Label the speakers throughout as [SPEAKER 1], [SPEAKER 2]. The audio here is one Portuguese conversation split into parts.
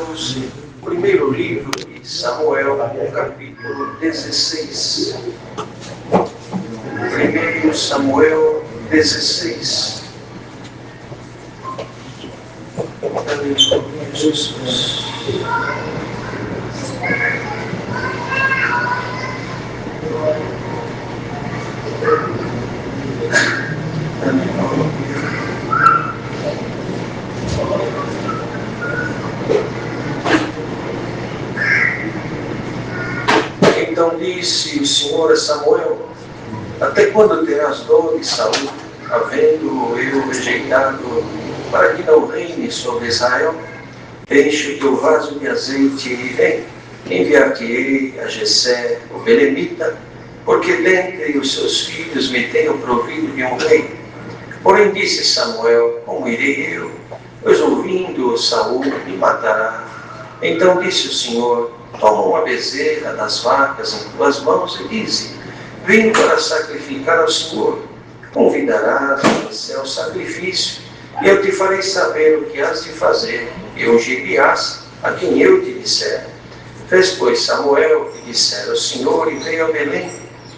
[SPEAKER 1] irmãos, primeiro livro de Samuel, capítulo 16. 1 Samuel 16. Aleluia, Jesus. Então disse o Senhor a Samuel: até quando terás dor de saúde, havendo eu rejeitado, para que não reine sobre Israel? Enche o teu vaso de azeite e vem. Enviar-te-ei a Jessé, o belemita, porque dentre os seus filhos me tenho provido de um rei. Porém disse Samuel: como irei eu? Pois ouvindo Saul me matará. Então disse o Senhor: toma uma bezerra das vacas em tuas mãos e dize: venho para sacrificar ao Senhor. Convidarás a seu sacrifício, e eu te farei saber o que has de fazer, e ungir-te-ás a quem eu te disser. Fez, pois, Samuel o que dissera o Senhor, e veio a Belém.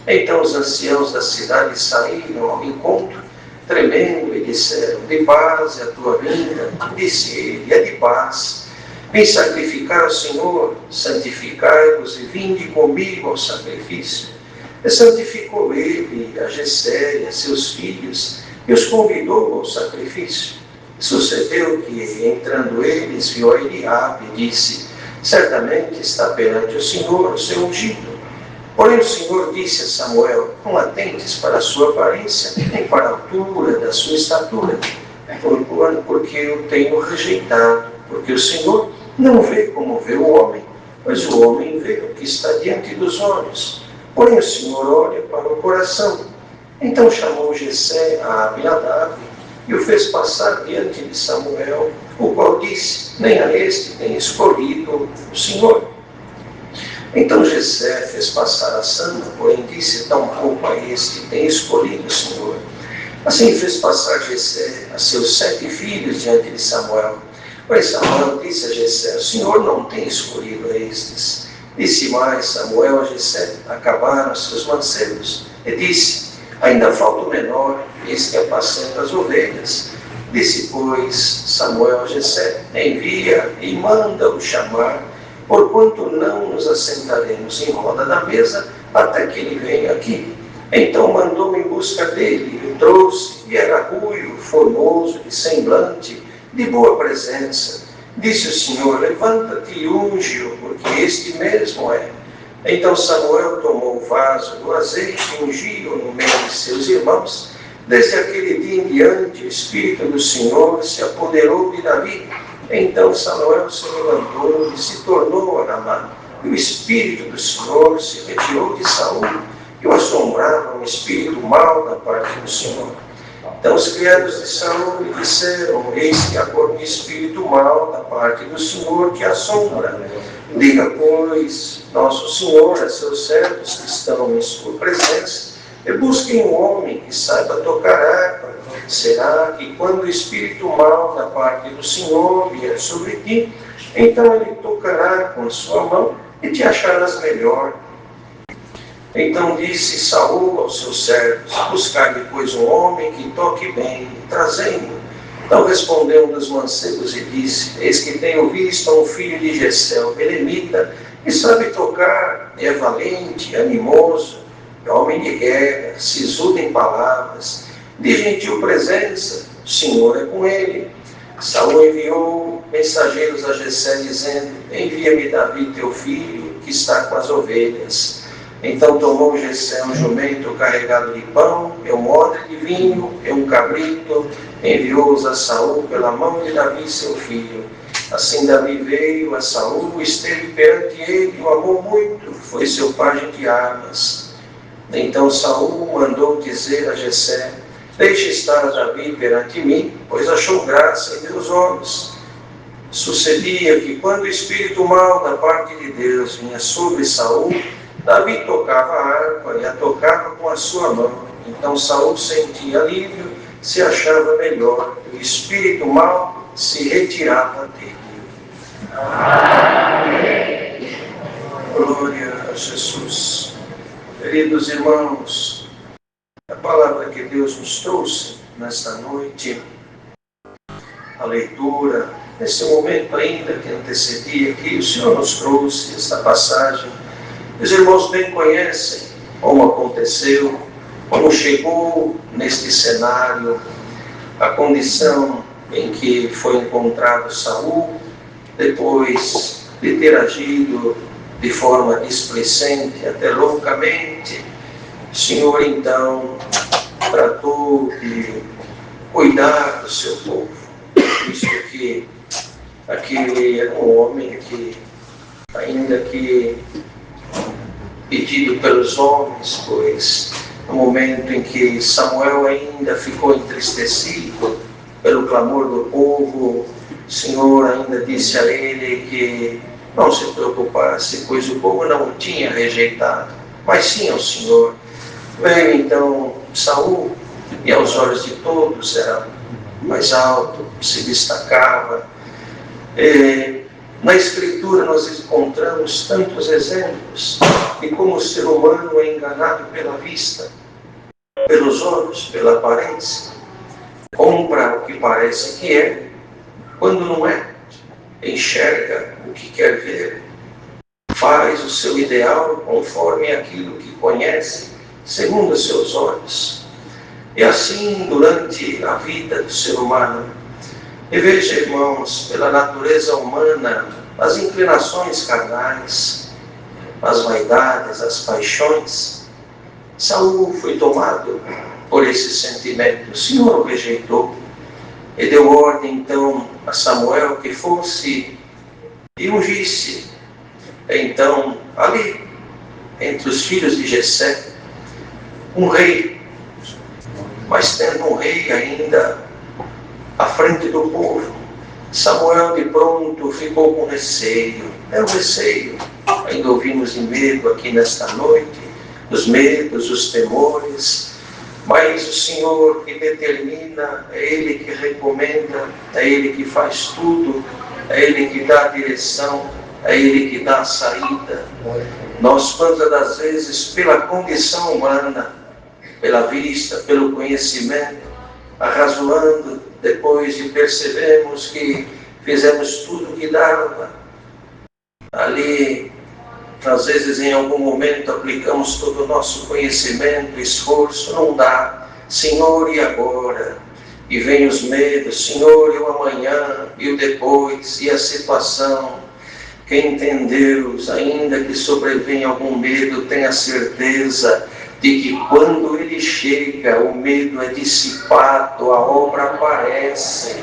[SPEAKER 1] Então os anciãos da cidade saíram ao encontro, tremendo, e disseram: de paz é a tua vinda. Disse ele: é de paz. Vim sacrificar ao Senhor, santificai-vos e vinde comigo ao sacrifício. E santificou ele a Jessé e a seus filhos, e os convidou ao sacrifício. Sucedeu que, entrando eles, viu a Eliabe e disse: certamente está perante o Senhor o seu ungido. Porém o Senhor disse a Samuel: não atentes para a sua aparência, nem para a altura da sua estatura, porque eu tenho rejeitado, porque o Senhor não vê como vê o homem, pois o homem vê o que está diante dos olhos, porém o Senhor olha para o coração. Então chamou Jessé a Abinadab e o fez passar diante de Samuel, o qual disse: nem a este tem escolhido o Senhor. Então Jessé fez passar a Sama, porém disse: tampouco a este tem escolhido o Senhor. Assim fez passar Jessé a seus 7 filhos diante de Samuel. Pois Samuel disse a Jessé: o Senhor não tem escolhido a estes. Disse mais Samuel a Jessé: acabaram seus mancebos. E disse: ainda falta o menor, este apacenta as ovelhas. Disse, pois, Samuel a Jessé: envia e manda-o chamar, porquanto não nos assentaremos em roda da mesa até que ele venha aqui. Então mandou em busca dele, e o trouxe, e era ruivo, formoso, de semblante, de boa presença. Disse o Senhor: levanta-te e unge-o, porque este mesmo é. Então Samuel tomou o vaso do azeite e ungiu no meio de seus irmãos. Desde aquele dia em diante, o Espírito do Senhor se apoderou de Davi. Então Samuel se levantou e se tornou a Ramá. E o Espírito do Senhor se retirou de Saul, e o assombrava um espírito mau da parte do Senhor. Então os criados de Saul lhe disseram: eis que agora um espírito mau da parte do Senhor que assombra. Diga, pois, nosso Senhor a seus servos que estão em sua presença, e busquem um homem que saiba tocar harpa. Será que quando o espírito mau da parte do Senhor vier sobre ti, então ele tocará com a sua mão e te acharás melhor. Então disse Saul aos seus servos: buscai depois um homem que toque bem, trazei-mo. Então respondeu um dos mancebos e disse: eis que tenho visto um filho de Jessé, o belemita, que sabe tocar, é valente, animoso, é homem de guerra, sisudo em palavras, de gentil presença, o Senhor é com ele. Saul enviou mensageiros a Jessé, dizendo: envia-me Davi teu filho, que está com as ovelhas. Então tomou Jessé um jumento carregado de pão, e um odre de vinho, e um cabrito, enviou-os a Saul pela mão de Davi seu filho. Assim Davi veio a Saul, esteve perante ele, o amou muito, foi seu pajem de armas. Então Saul mandou dizer a Jessé: deixe estar Davi perante mim, pois achou graça em meus olhos. Sucedia que quando o espírito mau da parte de Deus vinha sobre Saul, Davi tocava a harpa e a tocava com a sua mão. Então Saul sentia alívio, se achava melhor, e o espírito mau se retirava dele. Glória a Jesus. Queridos irmãos, a palavra que Deus nos trouxe nesta noite, a leitura, nesse momento ainda que antecedia aqui, o Senhor nos trouxe esta passagem. Os irmãos bem conhecem como aconteceu, como chegou neste cenário, a condição em que foi encontrado Saul, depois de ter agido de forma displicente, até loucamente. O Senhor então tratou de cuidar do seu povo, visto que aquele era um homem que, ainda que pedido pelos homens, pois no momento em que Samuel ainda ficou entristecido pelo clamor do povo, o Senhor ainda disse a ele que não se preocupasse, pois o povo não o tinha rejeitado, mas sim ao Senhor. Veio então Saul, e aos olhos de todos era mais alto, se destacava. Na Escritura nós encontramos tantos exemplos de como o ser humano é enganado pela vista, pelos olhos, pela aparência. Compra o que parece que é, quando não é. Enxerga o que quer ver. Faz o seu ideal conforme aquilo que conhece, segundo os seus olhos. E assim, durante a vida do ser humano, e veja, irmãos, pela natureza humana, as inclinações carnais, as vaidades, as paixões, Saul foi tomado por esse sentimento. O Senhor o rejeitou e deu ordem então a Samuel que fosse e ungisse então ali entre os filhos de Jessé um rei, mas tendo um rei ainda à frente do povo. Samuel de pronto ficou com receio. É o receio. Ainda ouvimos de medo aqui nesta noite, os medos, os temores, mas o Senhor que determina, é Ele que recomenda, é Ele que faz tudo, é Ele que dá a direção, é Ele que dá a saída. Nós, quantas das vezes, pela condição humana, pela vista, pelo conhecimento, arrazoando, depois de percebermos que fizemos tudo o que dava, ali, às vezes em algum momento aplicamos todo o nosso conhecimento, esforço, não dá. Senhor, e agora? E vem os medos, Senhor, e o amanhã, e o depois, e a situação. Quem tem Deus, ainda que sobrevenha algum medo, tenha certeza de que quando ele chega, o medo é dissipado, a obra aparece.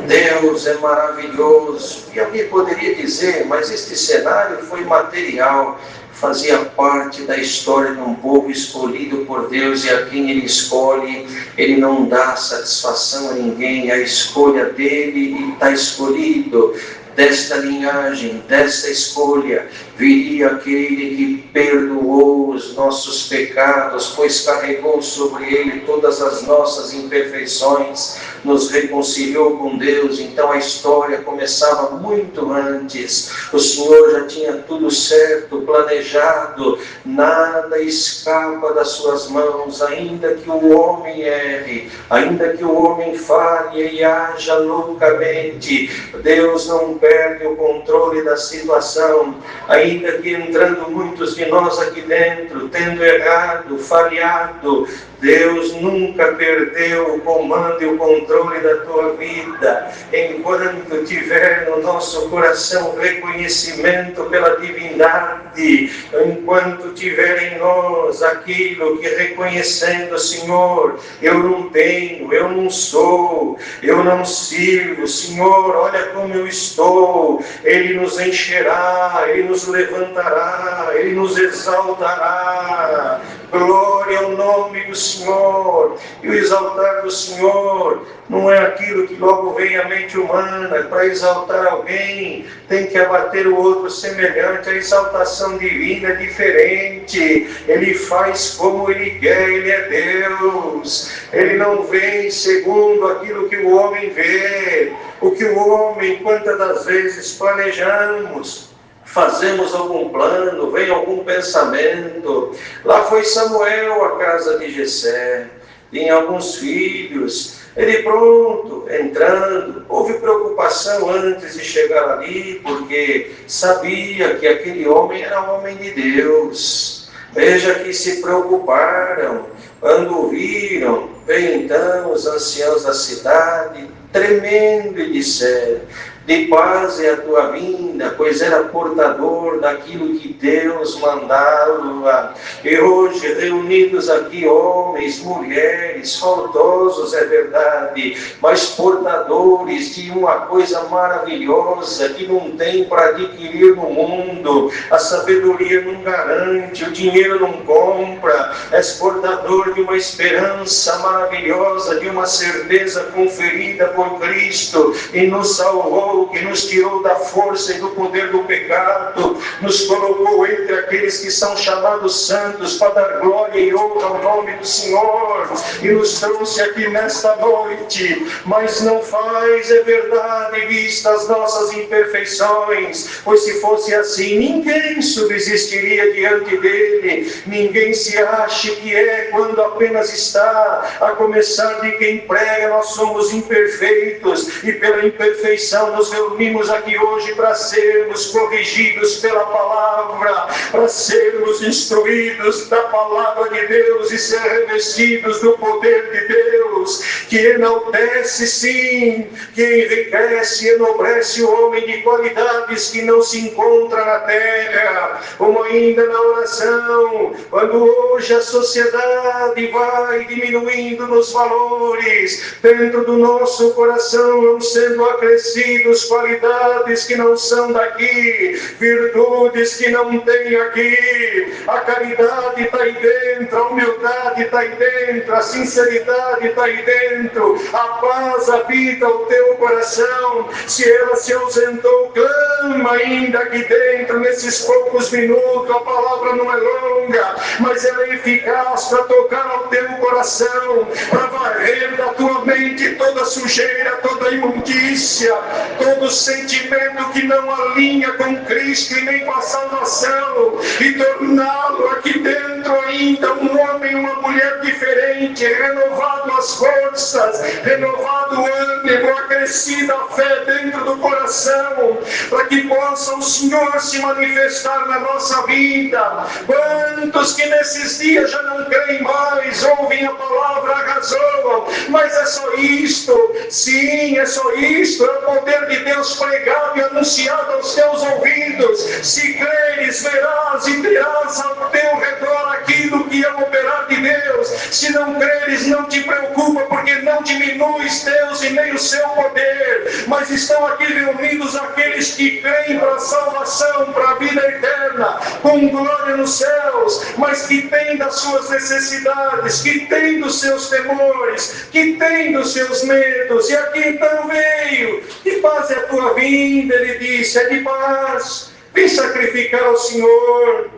[SPEAKER 1] Deus é maravilhoso. E alguém poderia dizer, mas este cenário foi material, fazia parte da história de um povo escolhido por Deus, e a quem Ele escolhe, Ele não dá satisfação a ninguém, a escolha dele está escolhido. Desta linhagem, desta escolha, viria aquele que perdoou os nossos pecados, pois carregou sobre ele todas as nossas imperfeições, nos reconciliou com Deus. Então a história começava muito antes. O Senhor já tinha tudo certo, planejado, nada escapa das suas mãos, ainda que o homem erre, ainda que o homem falhe e haja loucamente, Deus não perde o controle da situação, ainda que entrando muitos de nós aqui dentro, tendo errado, falhado, Deus nunca perdeu o comando e o controle da tua vida. Enquanto tiver no nosso coração reconhecimento pela divindade, enquanto tiver em nós aquilo que reconhecendo, Senhor, eu não tenho, eu não sou, eu não sirvo, Senhor, olha como eu estou, Ele nos encherá, Ele nos levantará, Ele nos exaltará. Glória ao nome do Senhor. E o exaltar do Senhor não é aquilo que logo vem à mente humana. Para exaltar alguém, tem que abater o outro semelhante. A exaltação divina é diferente. Ele faz como Ele quer, Ele é Deus. Ele não vem segundo aquilo que o homem vê. O que o homem, quantas das vezes planejamos, fazemos algum plano, vem algum pensamento. Lá foi Samuel à casa de Jessé, tinha alguns filhos. Ele pronto, entrando, houve preocupação antes de chegar ali, porque sabia que aquele homem era homem de Deus. Veja que se preocuparam, quando viram, veio então os anciãos da cidade, tremendo, e disseram: de paz é a tua vinda, pois era portador daquilo que Deus mandava. E hoje, reunidos aqui, homens, mulheres, faltosos, é verdade, mas portadores de uma coisa maravilhosa que não tem para adquirir no mundo. A sabedoria não garante, o dinheiro não compra. És portador de uma esperança maravilhosa, de uma certeza conferida por Cristo, e nos salvou, que nos tirou da força e do poder do pecado, nos colocou entre aqueles que são chamados santos, para dar glória e honra ao nome do Senhor, e nos trouxe aqui nesta noite. Mas não faz, é verdade, vista as nossas imperfeições, pois se fosse assim, ninguém subsistiria diante dele. Ninguém se ache que é quando apenas está. A começar de quem prega, nós somos imperfeitos, e pela imperfeição nos reunimos aqui hoje para sermos corrigidos pela palavra, para sermos instruídos da palavra de Deus e ser revestidos do poder de Deus, que enaltece sim, que enriquece e enobrece o homem de qualidades que não se encontra na terra, como ainda na oração, quando hoje a sociedade vai diminuindo nos valores, dentro do nosso coração vão sendo acrescidos qualidades que não são daqui, virtudes que não tem aqui. A caridade está aí dentro, a humildade está aí dentro, a sinceridade está aí dentro, a paz habita o teu coração. Se ela se ausentou, clama ainda aqui dentro, nesses poucos minutos. A palavra não é longa, mas ela é eficaz para tocar ao teu coração, para varrer da tua mente toda sujeira, toda imundícia, todo sentimento que não alinha com Cristo e nem com a salvação, e torná-lo aqui dentro ainda um homem, uma mulher diferente, renovado as forças, renovado o ânimo, acrescida a fé dentro do coração, para que possa o Senhor se manifestar na nossa vida. Quantos que nesses dias já não creem mais, ouvem a palavra, arrazoam, mas é só isto, sim, é só isto, é o poder de Deus pregado e anunciado aos teus ouvidos. Se creres, verás e terás ao teu redor aquilo que é o operar de Deus. Se não creres, não te preocupa, porque não diminuis Deus e nem o seu poder, mas estão aqui reunidos aqueles que creem para a salvação, para a vida eterna, com glória nos céus, mas que têm das suas necessidades, que têm dos seus temores, que têm dos seus medos. E aqui então veio: de paz é a tua vinda, ele disse, é de paz. Vem sacrificar ao Senhor.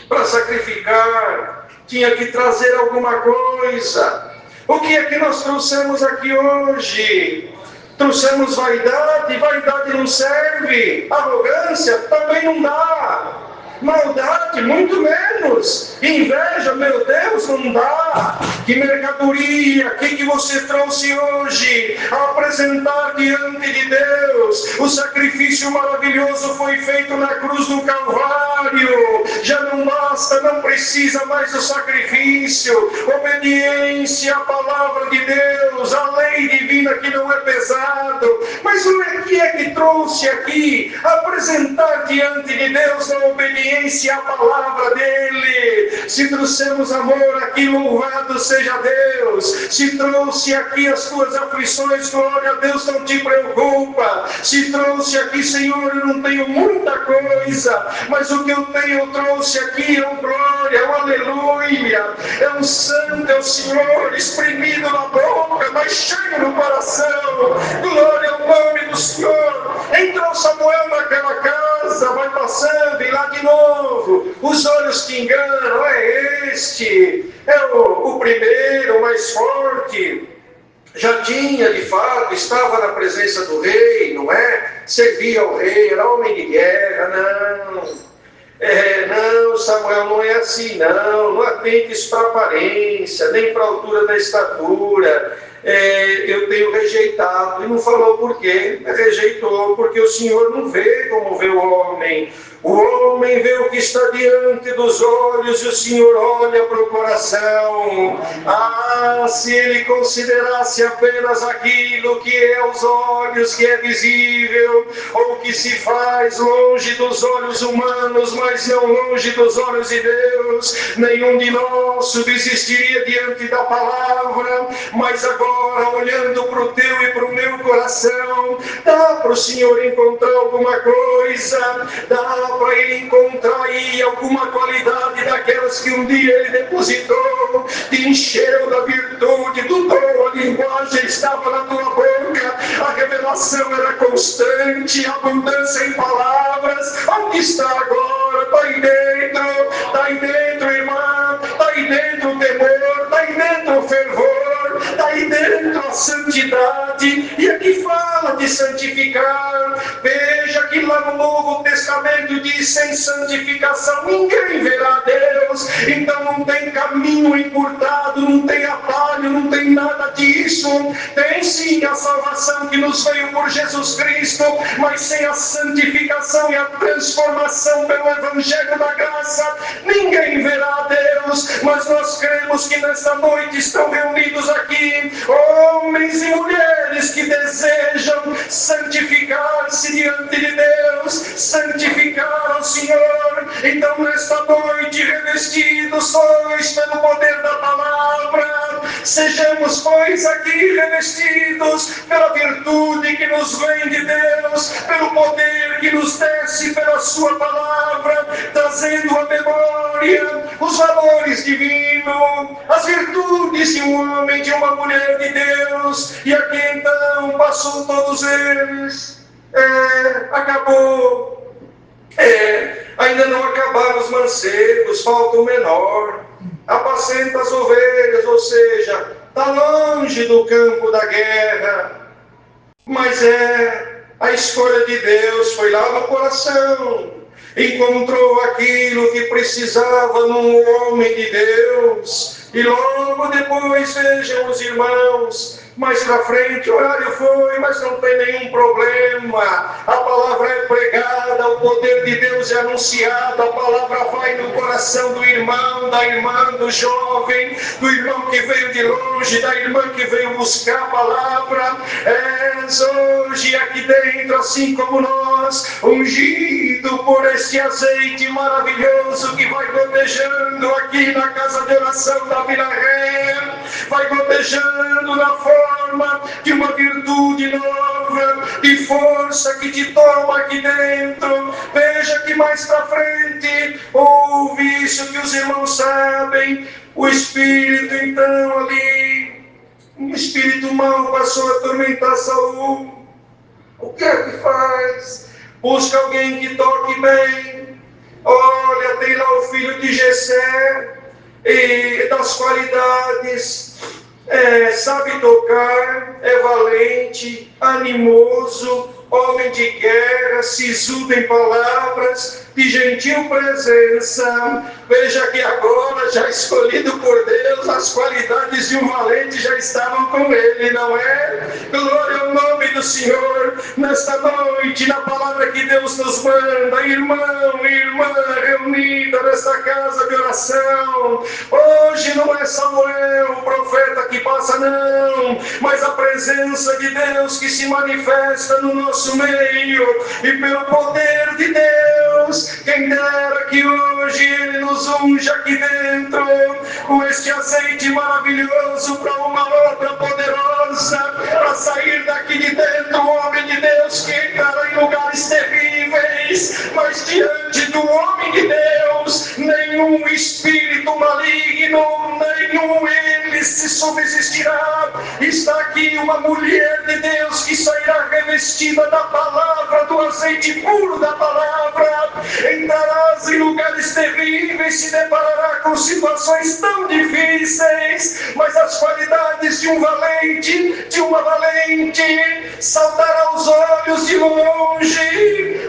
[SPEAKER 1] Para sacrificar, tinha que trazer alguma coisa. O que é que nós trouxemos aqui hoje? Trouxemos vaidade, vaidade não serve. Arrogância também não dá. Maldade, muito menos. Inveja, meu Deus, não dá. Que mercadoria, que você trouxe hoje a apresentar diante de Deus? O sacrifício maravilhoso foi feito na cruz do Calvário. Já não basta, não precisa mais do sacrifício. Obediência à palavra de Deus, a lei divina que não é pesado. Mas o que é que trouxe aqui? Apresentar diante de Deus a obediência obediência à palavra dele. Se trouxemos amor aqui, louvado seja Deus. Se trouxe aqui as tuas aflições, glória a Deus, não te preocupa. Se trouxe aqui, Senhor, eu não tenho muita coisa, mas o que eu tenho, eu trouxe aqui, é um glória, é um aleluia, é um santo, é o Senhor, exprimido na boca, mas cheio no coração. Glória ao nome do Senhor. Entrou Samuel naquela casa, vai passando e lá de novo, os olhos que enganam, é este, é o primeiro, o mais forte. Já tinha, de fato, estava na presença do rei, não é? Servia ao rei, era homem de guerra, não, Samuel, não é assim, não atentes para a aparência, nem para a altura da estatura. Eu tenho rejeitado. E não falou por quê, rejeitou, porque o Senhor não vê como vê o homem. O homem vê o que está diante dos olhos e o Senhor olha para o coração. Se ele considerasse apenas aquilo que é aos olhos, que é visível, ou que se faz longe dos olhos humanos, mas não longe dos olhos de Deus, nenhum de nós subsistiria diante da palavra. Mas agora, olhando para o teu e para o meu coração, dá para o Senhor encontrar alguma coisa, dá para ele encontrar aí alguma qualidade daquelas que um dia ele depositou, te encheu da virtude, do dom, a linguagem estava na tua boca, a revelação era constante, a abundância em palavras. Onde está agora? Está aí dentro, irmã, está aí dentro o temor, está aí dentro o fervor, está aí dentro a santidade. E aqui fala de santificar. Veja que lá no Novo Testamento diz: sem santificação ninguém verá Deus. Então não tem caminho encurtado, não tem atalho, não tem nada disso. Tem sim a salvação que nos veio por Jesus Cristo, mas sem a santificação e a transformação pelo Evangelho da graça, ninguém verá Deus. Mas nós cremos que nesta noite estão reunidos aqui homens e mulheres que desejam santificar-se diante de Deus, santificar ao Senhor. Então nesta noite, revestidos sois pelo poder da palavra, sejamos, pois, aqui revestidos pela virtude que nos vem de Deus, pelo poder que nos desce pela sua palavra, trazendo à memória os valores divinos, as virtudes de um homem, de uma mulher de Deus. E aqui então passou todos eles. Acabou. Ainda não acabaram os mancebos, falta o menor. Apacenta as ovelhas, ou seja, está longe do campo da guerra. Mas a escolha de Deus foi lá no coração. Encontrou aquilo que precisava num homem de Deus. E logo depois, vejam os irmãos, mais para frente o horário foi, mas não tem nenhum problema. A palavra é pregada, o poder de Deus é anunciado, a palavra vai no coração do irmão, da irmã, do jovem, do irmão que veio de longe, da irmã que veio buscar a palavra. És hoje aqui dentro, assim como nós, ungido por esse azeite maravilhoso que vai gotejando aqui na casa de oração da Vila Ré, vai gotejando na forma de uma virtude nova, de força que te toma aqui dentro. Veja que mais para frente, ouve isso que os irmãos sabem, o Espírito então ali, um espírito mau passou a atormentar Saul. O que é que faz? Busca alguém que toque bem. Olha, tem lá o filho de Jessé, e das qualidades, sabe tocar, é valente, animoso, homem de guerra, sisudo em palavras, de gentil presença. Veja que agora, já escolhido por Deus, as qualidades de um valente já estavam com ele, não é? Glória ao nome do Senhor. Nesta noite, na palavra que Deus nos manda, irmão e irmã reunida nesta casa de oração, hoje não é Samuel, o profeta, que passa, não, mas a presença de Deus que se manifesta no nosso meio, e pelo poder de Deus, que Quem dera que hoje Ele nos unja aqui dentro com este azeite maravilhoso para uma obra poderosa, para sair daqui de dentro, homem de Deus, que entrará em lugares terríveis, mas diante do homem de Deus, nenhum espírito maligno, nenhum ele se subsistirá. Está aqui uma mulher de Deus que sairá revestida da palavra, do azeite puro da palavra. Entrarás em lugares terríveis, se deparará com situações tão difíceis, mas as qualidades de um valente, de uma valente, saltará aos olhos de longe.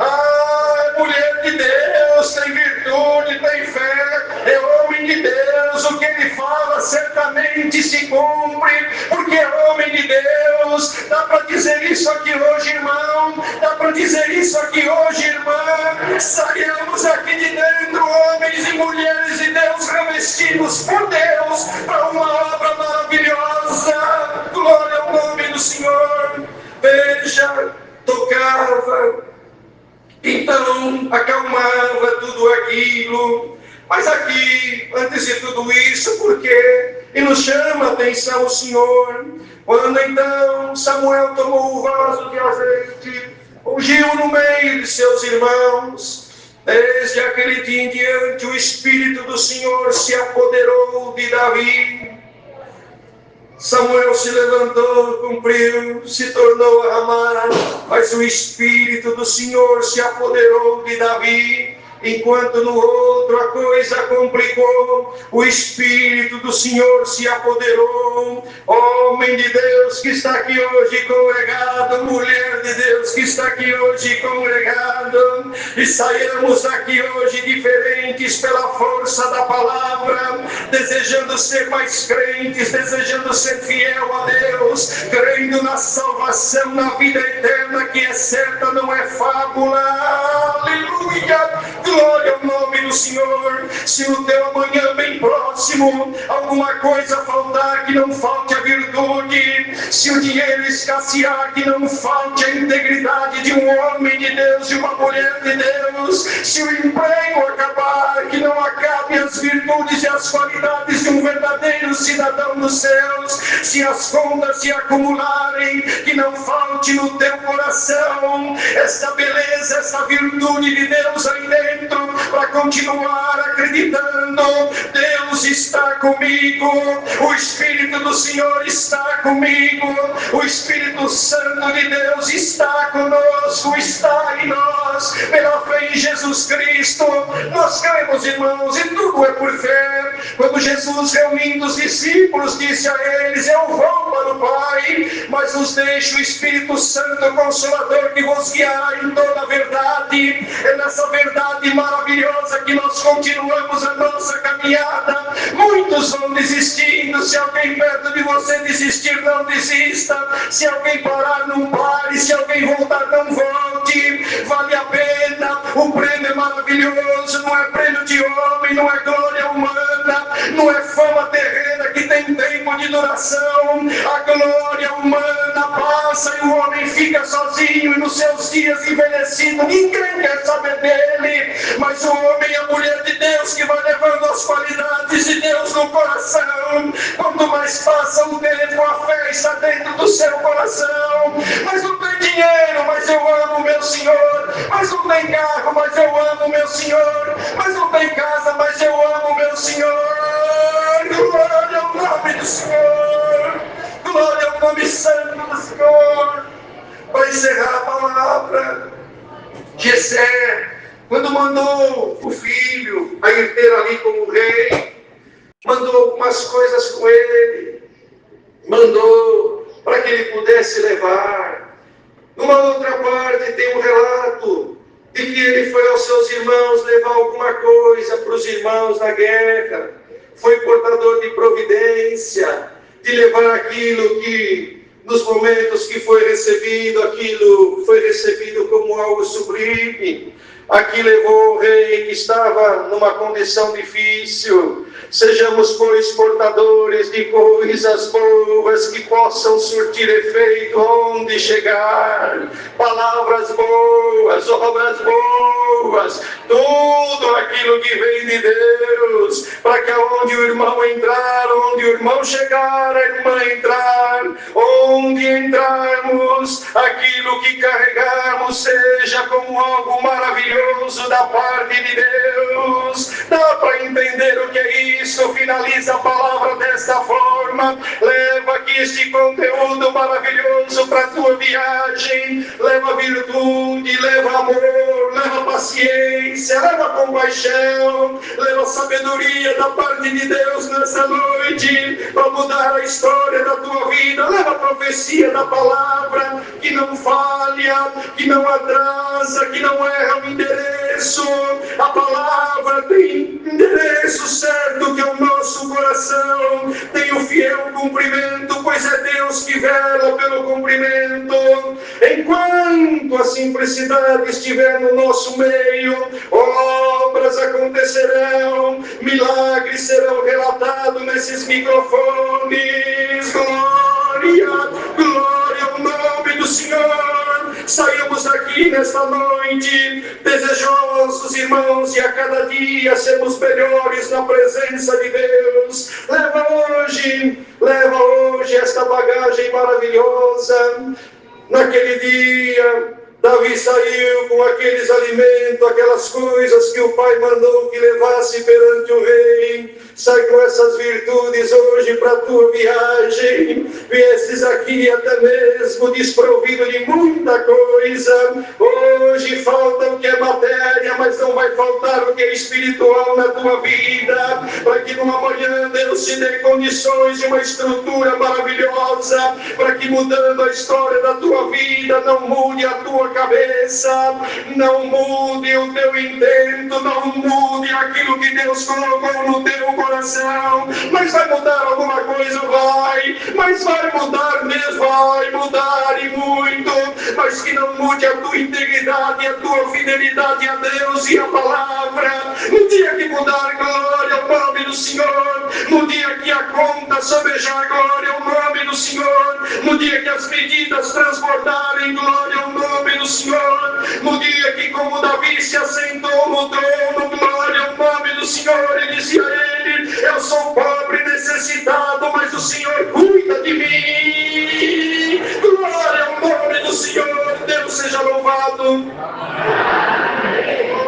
[SPEAKER 1] Mulher de Deus, tem virtude, tem fé, é homem de Deus, o que ele fala certamente se cumpre, porque é homem de Deus. Dá para dizer isso aqui hoje, irmão? Dá para dizer isso aqui hoje, irmã? Saiamos aqui de dentro, homens e mulheres de Deus, revestidos por Deus, para uma obra maravilhosa. Glória ao nome do Senhor. Veja, tocava, então acalmava tudo aquilo. Mas aqui, antes de tudo isso, porque e nos chama a atenção o Senhor, quando então Samuel tomou o vaso de azeite, ungiu no meio de seus irmãos. Desde aquele dia em diante, o Espírito do Senhor se apoderou de Davi. Samuel se levantou, cumpriu, se tornou a amar, mas o Espírito do Senhor se apoderou de Davi. Enquanto no outro a coisa complicou, o Espírito do Senhor se apoderou. Homem de Deus que está aqui hoje congregado, mulher de Deus que está aqui hoje congregado, e saímos aqui hoje diferentes pela força da palavra, desejando ser mais crentes, desejando ser fiel a Deus, crendo na salvação, na vida eterna que é certa, não é fábula. Aleluia! Glória ao nome do Senhor. Se o teu amanhã bem próximo, alguma coisa faltar, que não falte a virtude. Se o dinheiro escassear, que não falte a integridade de um homem de Deus, de uma mulher de Deus. Se o emprego acabar, que não acabe as virtudes e as qualidades de um verdadeiro cidadão dos céus. Se as contas se acumularem, que não falte no teu coração esta beleza, esta virtude de Deus aí dentro, para continuar acreditando. Deus está comigo, o Espírito do Senhor está comigo, o Espírito Santo de Deus está conosco, está em nós, pela fé em Jesus Cristo. Nós cremos, irmãos, e tudo é por fé. Quando Jesus, reunindo os discípulos, disse a eles: eu vou para o Pai, mas vos deixo o Espírito Santo Consolador, que vos guiará em toda a verdade. É nessa verdade maravilhosa que nós continuamos a nossa caminhada. Muitos vão desistindo. Se alguém perto de você desistir, não desista. Se alguém parar, não pare. Se alguém voltar, não volte. Vale a pena. O prêmio é maravilhoso. Não é prêmio de homem, não é glória humana, não é fama terrena que tem tempo de duração. A glória humana passa e o homem fica sozinho e nos seus dias envelhecido. Ninguém quer saber dele, mas o homem e a mulher de Deus que vai levando as qualidades de Deus no coração. Quanto mais passa o tempo, a fé está dentro do seu coração. Mas não tem dinheiro, mas eu amo meu Senhor. Mas não tem carro, mas eu amo meu Senhor. Mas não tem casa, mas eu amo meu Senhor. Glória ao nome do Senhor. Glória ao nome santo do Senhor. Para encerrar a palavra, Jessé, quando mandou o filho a ir ter ali com o rei, mandou algumas coisas com ele, mandou para que ele pudesse levar. Numa outra parte tem um relato de que ele foi aos seus irmãos levar alguma coisa para os irmãos na guerra. Foi portador de providência, de levar aquilo que, nos momentos que foi recebido, aquilo foi recebido como algo sublime. Aqui levou o rei que estava numa condição difícil. Sejamos, pois, portadores de coisas boas que possam surtir efeito onde chegar. Palavras boas, obras boas,
[SPEAKER 2] línguas, tudo aquilo que vem de Deus, para que aonde o irmão entrar, onde o irmão chegar, a irmã entrar, onde entrarmos, aquilo que carregarmos seja como algo maravilhoso da parte de Deus. Dá para entender o que é isso? Finaliza a palavra desta forma: leva aqui este conteúdo maravilhoso para a tua viagem, leva virtude, leva amor, leva paciência, leva compaixão, leva sabedoria da parte de Deus nessa noite, para mudar a história da tua vida. Leva a profecia da palavra, que não falha, que não atrasa, que não erra o endereço. A palavra tem endereço certo, que é o nosso coração, tem o fiel cumprimento, pois é Deus que vela pelo cumprimento. Enquanto a simplicidade estiver no nosso meio, obras acontecerão, milagres serão relatados nesses microfones. Glória, glória ao nome do Senhor. Saímos daqui nesta noite desejosos, irmãos, e a cada dia sermos melhores na presença de Deus. Leva hoje esta bagagem maravilhosa. Naquele dia, Davi saiu com aqueles alimentos, aquelas coisas que o pai mandou que levasse perante o rei. Sai com essas virtudes hoje para a tua viagem. Viestes aqui até mesmo desprovido de muita coisa. Hoje falta o que é matéria, mas não vai faltar o que é espiritual na tua vida, para que numa manhã Deus te dê condições de uma estrutura maravilhosa, para que mudando a história da tua vida, não mude a tua cabeça, não mude o teu intento, não mude aquilo que Deus colocou no teu coração. Mas vai mudar alguma coisa? Vai. Mas vai mudar mesmo? Vai mudar e muito. Mas que não mude a tua integridade, a tua fidelidade a Deus e a palavra. No dia que mudar, glória ao nome do Senhor. No dia que a conta sobejar, glória ao nome do Senhor. No dia que as medidas transbordarem, glória ao nome do Senhor. No dia que, como Davi se assentou no trono, glória ao nome do Senhor, e disse a ele: eu sou pobre e necessitado, mas o Senhor cuida de mim. Glória ao nome do Senhor. Deus seja louvado.